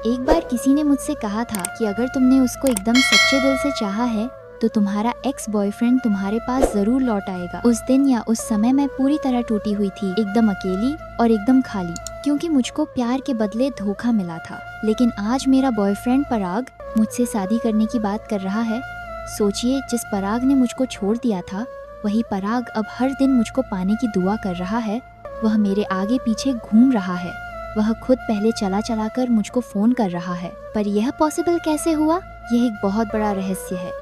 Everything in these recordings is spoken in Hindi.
एक बार किसी ने मुझसे कहा था कि अगर तुमने उसको एकदम सच्चे दिल से चाहा है तो तुम्हारा एक्स बॉयफ्रेंड तुम्हारे पास जरूर लौट आएगा। उस दिन या उस समय मैं पूरी तरह टूटी हुई थी, एकदम अकेली और एकदम खाली, क्योंकि मुझको प्यार के बदले धोखा मिला था। लेकिन आज मेरा बॉयफ्रेंड पराग मुझसे शादी करने की बात कर रहा है। सोचिए, जिस पराग ने मुझको छोड़ दिया था, वही पराग अब हर दिन मुझको पाने की दुआ कर रहा है। वह मेरे आगे पीछे घूम रहा है। वह खुद पहले चला चला कर मुझको फोन कर रहा है। पर यह पॉसिबल कैसे हुआ? यह एक बहुत बड़ा रहस्य है।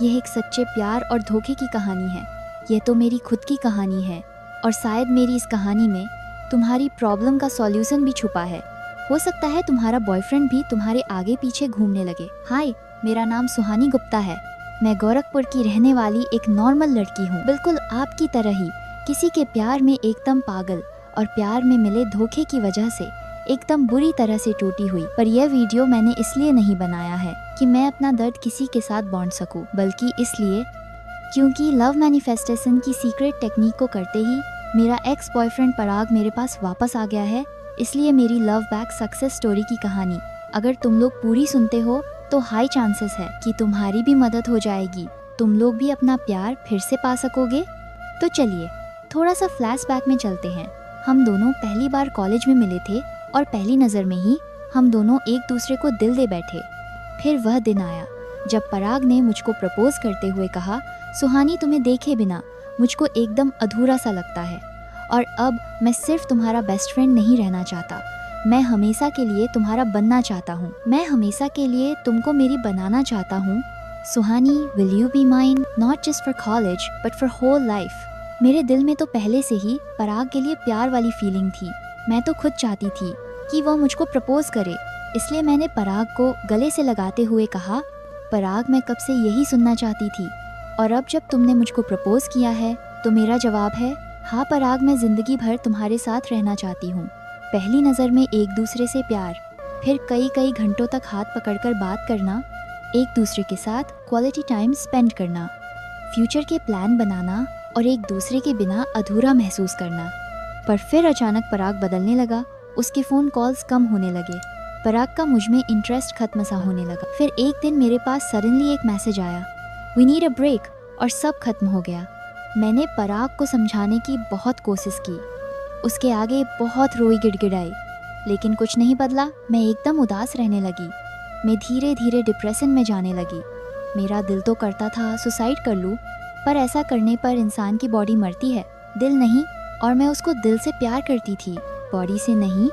यह एक सच्चे प्यार और धोखे की कहानी है। यह तो मेरी खुद की कहानी है और शायद मेरी इस कहानी में तुम्हारी प्रॉब्लम का सॉल्यूशन भी छुपा है। हो सकता है तुम्हारा बॉयफ्रेंड भी तुम्हारे आगे पीछे घूमने लगे। हाय, मेरा नाम सुहानी गुप्ता है। मैं गोरखपुर की रहने वाली एक नॉर्मल लड़की हूँ, बिल्कुल आपकी तरह ही, किसी के प्यार में एकदम पागल और प्यार में मिले धोखे की वजह से एकदम बुरी तरह से टूटी हुई। पर यह वीडियो मैंने इसलिए नहीं बनाया है कि मैं अपना दर्द किसी के साथ बांट सकूं, बल्कि इसलिए क्योंकि लव मैनिफेस्टेशन की सीक्रेट टेक्निक को करते ही मेरा एक्स बॉयफ्रेंड पराग मेरे पास वापस आ गया है। इसलिए मेरी लव बैक सक्सेस स्टोरी की कहानी अगर तुम लोग पूरी सुनते हो तो हाई चांसेस है कि तुम्हारी भी मदद हो जाएगी। तुम लोग भी अपना प्यार फिर से पा सकोगे। तो चलिए थोड़ा सा फ्लैशबैक में चलते हैं। हम दोनों पहली बार कॉलेज में मिले थे और पहली नज़र में ही हम दोनों एक दूसरे को दिल दे बैठे। फिर वह दिन आया जब पराग ने मुझको प्रपोज करते हुए कहा, सुहानी, तुम्हें देखे बिना मुझको एकदम अधूरा सा लगता है और अब मैं सिर्फ तुम्हारा बेस्ट फ्रेंड नहीं रहना चाहता, मैं हमेशा के लिए तुम्हारा बनना चाहता हूँ। मैं हमेशा के लिए तुमको मेरी बनाना चाहता हूँ। Suhani, will you be mine, not just for college but for whole life. मेरे दिल में तो पहले से ही पराग के लिए प्यार वाली फीलिंग थी। मैं तो खुद चाहती थी कि वह मुझको प्रपोज करे। इसलिए मैंने पराग को गले से लगाते हुए कहा, पराग, मैं कब से यही सुनना चाहती थी और अब जब तुमने मुझको प्रपोज किया है तो मेरा जवाब है हाँ पराग, मैं जिंदगी भर तुम्हारे साथ रहना चाहती हूँ। पहली नज़र में एक दूसरे से प्यार, फिर कई कई घंटों तक हाथ पकड़कर बात करना, एक दूसरे के साथ क्वालिटी टाइम स्पेंड करना, फ्यूचर के प्लान बनाना और एक दूसरे के बिना अधूरा महसूस करना। पर फिर अचानक पराग बदलने लगा। उसके फ़ोन कॉल्स कम होने लगे। पराग का मुझ में इंटरेस्ट खत्म सा होने लगा। फिर एक दिन मेरे पास सडनली एक मैसेज आया, वी नीड अ ब्रेक, और सब खत्म हो गया। मैंने पराग को समझाने की बहुत कोशिश की, उसके आगे बहुत रोई गिड़गिड़ाई, लेकिन कुछ नहीं बदला। मैं एकदम उदास रहने लगी। मैं धीरे धीरे डिप्रेशन में जाने लगी। मेरा दिल तो करता था सुसाइड कर लूँ, पर ऐसा करने पर इंसान की बॉडी मरती है, दिल नहीं। और मैं उसको दिल से प्यार करती थी, बॉडी से नहीं।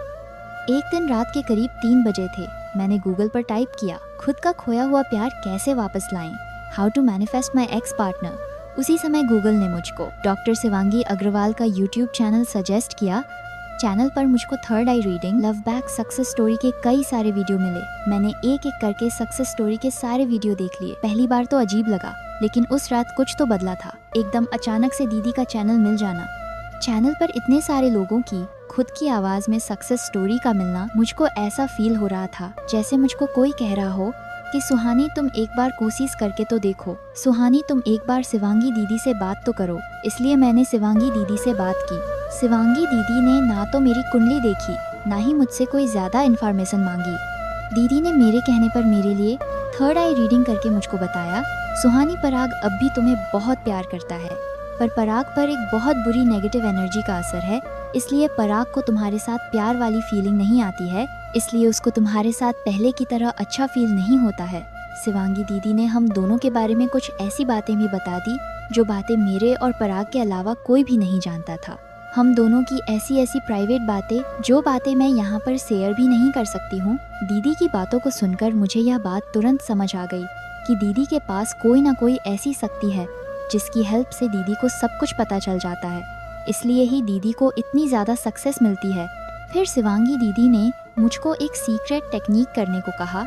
एक दिन रात के करीब 3 बजे थे। मैंने गूगल पर टाइप किया, खुद का खोया हुआ प्यार कैसे वापस लाएं, how to manifest my ex partner. उसी समय गूगल ने मुझको डॉक्टर शिवांगी अग्रवाल का यूट्यूब चैनल सजेस्ट किया। चैनल पर मुझको third eye reading, love back success story के कई सारे वीडियो मिले। मैंने एक एक करके सक्सेस स्टोरी के सारे वीडियो देख लिए। पहली बार तो अजीब लगा, लेकिन उस रात कुछ तो बदला था। एकदम अचानक से दीदी का चैनल मिल जाना, चैनल पर इतने सारे लोगों की खुद की आवाज में सक्सेस स्टोरी का मिलना, मुझको ऐसा फील हो रहा था जैसे मुझको कोई कह रहा हो कि सुहानी, तुम एक बार कोशिश करके तो देखो, सुहानी, तुम एक बार शिवांगी दीदी से बात तो करो। इसलिए मैंने शिवांगी दीदी से बात की। शिवांगी दीदी ने ना तो मेरी कुंडली देखी, ना ही मुझसे कोई ज्यादा इन्फॉर्मेशन मांगी। दीदी ने मेरे कहने पर मेरे लिए थर्ड आई रीडिंग करके मुझको बताया, सुहानी, पराग अब भी तुम्हें बहुत प्यार करता है, पर पराग पर एक बहुत बुरी नेगेटिव एनर्जी का असर है। इसलिए पराग को तुम्हारे साथ प्यार वाली फीलिंग नहीं आती है, इसलिए उसको तुम्हारे साथ पहले की तरह अच्छा फील नहीं होता है। शिवांगी दीदी ने हम दोनों के बारे में कुछ ऐसी बातें भी बता दी जो बातें मेरे और पराग के अलावा कोई भी नहीं जानता था। हम दोनों की ऐसी ऐसी प्राइवेट बातें, जो बातें मैं यहाँ पर शेयर भी नहीं कर सकती हूँ। दीदी की बातों को सुनकर मुझे यह बात तुरंत समझ आ गई कि दीदी के पास कोई ना कोई ऐसी शक्ति है जिसकी हेल्प से दीदी को सब कुछ पता चल जाता है। इसलिए ही दीदी को इतनी ज़्यादा सक्सेस मिलती है। फिर शिवांगी दीदी ने मुझको एक सीक्रेट टेक्निक करने को कहा।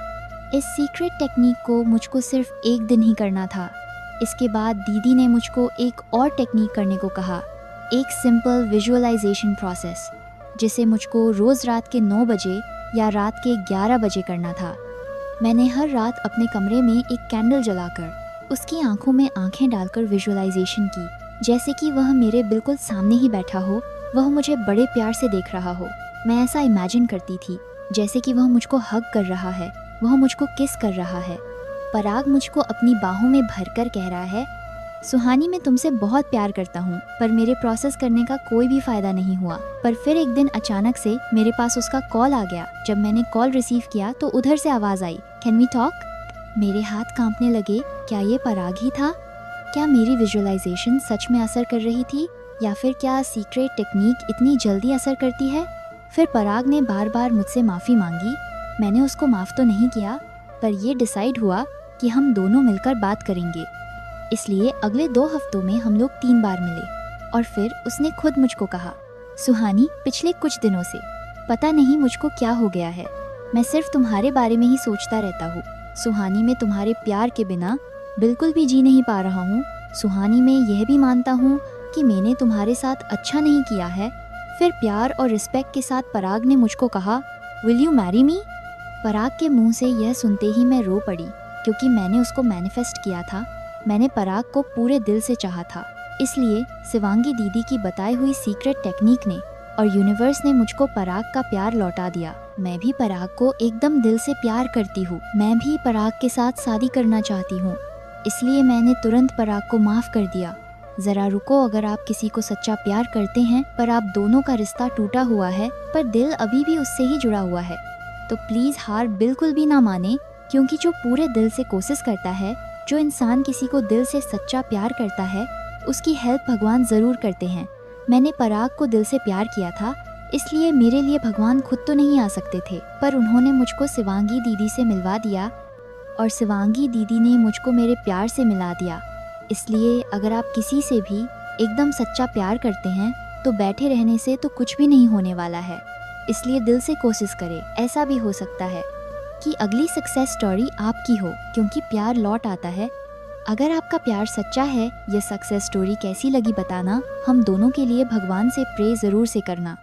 इस सीक्रेट टेक्निक को मुझको सिर्फ एक दिन ही करना था। इसके बाद दीदी ने मुझको एक और टेक्निक करने को कहा, एक सिंपल विजुअलाइजेशन प्रोसेस, जिसे मुझको रोज़ रात के 9 बजे या रात के 11 बजे करना था। मैंने हर रात अपने कमरे में एक कैंडल जलाकर उसकी आंखों में आंखें डालकर विजुअलाइजेशन की, जैसे कि वह मेरे बिल्कुल सामने ही बैठा हो, वह मुझे बड़े प्यार से देख रहा हो। मैं ऐसा इमेजिन करती थी जैसे कि वह मुझको हग कर रहा है, वह मुझको किस कर रहा है। पराग मुझको अपनी बाहों में भरकर कह रहा है, सुहानी मैं तुमसे बहुत प्यार करता हूँ, पर मेरे प्रोसेस करने का कोई भी फायदा नहीं हुआ। पर फिर एक दिन अचानक से मेरे पास उसका कॉल आ गया। जब मैंने कॉल रिसीव किया तो उधर से आवाज आई, कैन वी टॉक। मेरे हाथ कांपने लगे। क्या ये पराग ही था? क्या मेरी विजुअलाइजेशन सच में असर कर रही थी, या फिर क्या सीक्रेट टेक्निक इतनी जल्दी असर करती है? फिर पराग ने बार बार मुझसे माफ़ी मांगी। मैंने उसको माफ़ तो नहीं किया, पर ये डिसाइड हुआ कि हम दोनों मिलकर बात करेंगे। इसलिए अगले 2 हफ्तों में हम लोग 3 बार मिले। और फिर उसने खुद मुझको कहा, सुहानी पिछले कुछ दिनों से पता नहीं मुझको क्या हो गया है, मैं सिर्फ तुम्हारे बारे में ही सोचता रहता हूँ। सुहानी मैं तुम्हारे प्यार के बिना बिल्कुल भी जी नहीं पा रहा हूँ। सुहानी मैं यह भी मानता हूँ कि मैंने तुम्हारे साथ अच्छा नहीं किया है। फिर प्यार और रिस्पेक्ट के साथ पराग ने मुझको कहा, विल यू मैरी मी। पराग के मुंह से यह सुनते ही मैं रो पड़ी, क्योंकि मैंने उसको मैनिफेस्ट किया था। मैंने पराग को पूरे दिल से चाहा था। इसलिए शिवांगी दीदी की बताई हुई सीक्रेट टेक्निक ने और यूनिवर्स ने मुझको पराग का प्यार लौटा दिया। मैं भी पराग को एकदम दिल से प्यार करती हूँ। मैं भी पराग के साथ शादी करना चाहती हूँ। इसलिए मैंने तुरंत पराग को माफ कर दिया। जरा रुको, अगर आप किसी को सच्चा प्यार करते हैं पर आप दोनों का रिश्ता टूटा हुआ है पर दिल अभी भी उससे ही जुड़ा हुआ है, तो प्लीज हार बिल्कुल भी ना माने, क्योंकि जो पूरे दिल से कोशिश करता है, जो इंसान किसी को दिल से सच्चा प्यार करता है, उसकी हेल्प भगवान जरूर करते हैं। मैंने पराग को दिल से प्यार किया था, इसलिए मेरे लिए भगवान खुद तो नहीं आ सकते थे, पर उन्होंने मुझको शिवांगी दीदी से मिलवा दिया और शिवांगी दीदी ने मुझको मेरे प्यार से मिला दिया। इसलिए अगर आप किसी से भी एकदम सच्चा प्यार करते हैं तो बैठे रहने से तो कुछ भी नहीं होने वाला है। इसलिए दिल से कोशिश करें। ऐसा भी हो सकता है कि अगली सक्सेस स्टोरी आपकी हो, क्योंकि प्यार लौट आता है। अगर आपका प्यार सच्चा है, ये सक्सेस स्टोरी कैसी लगी बताना। हम दोनों के लिए भगवान से प्रे जरूर से करना।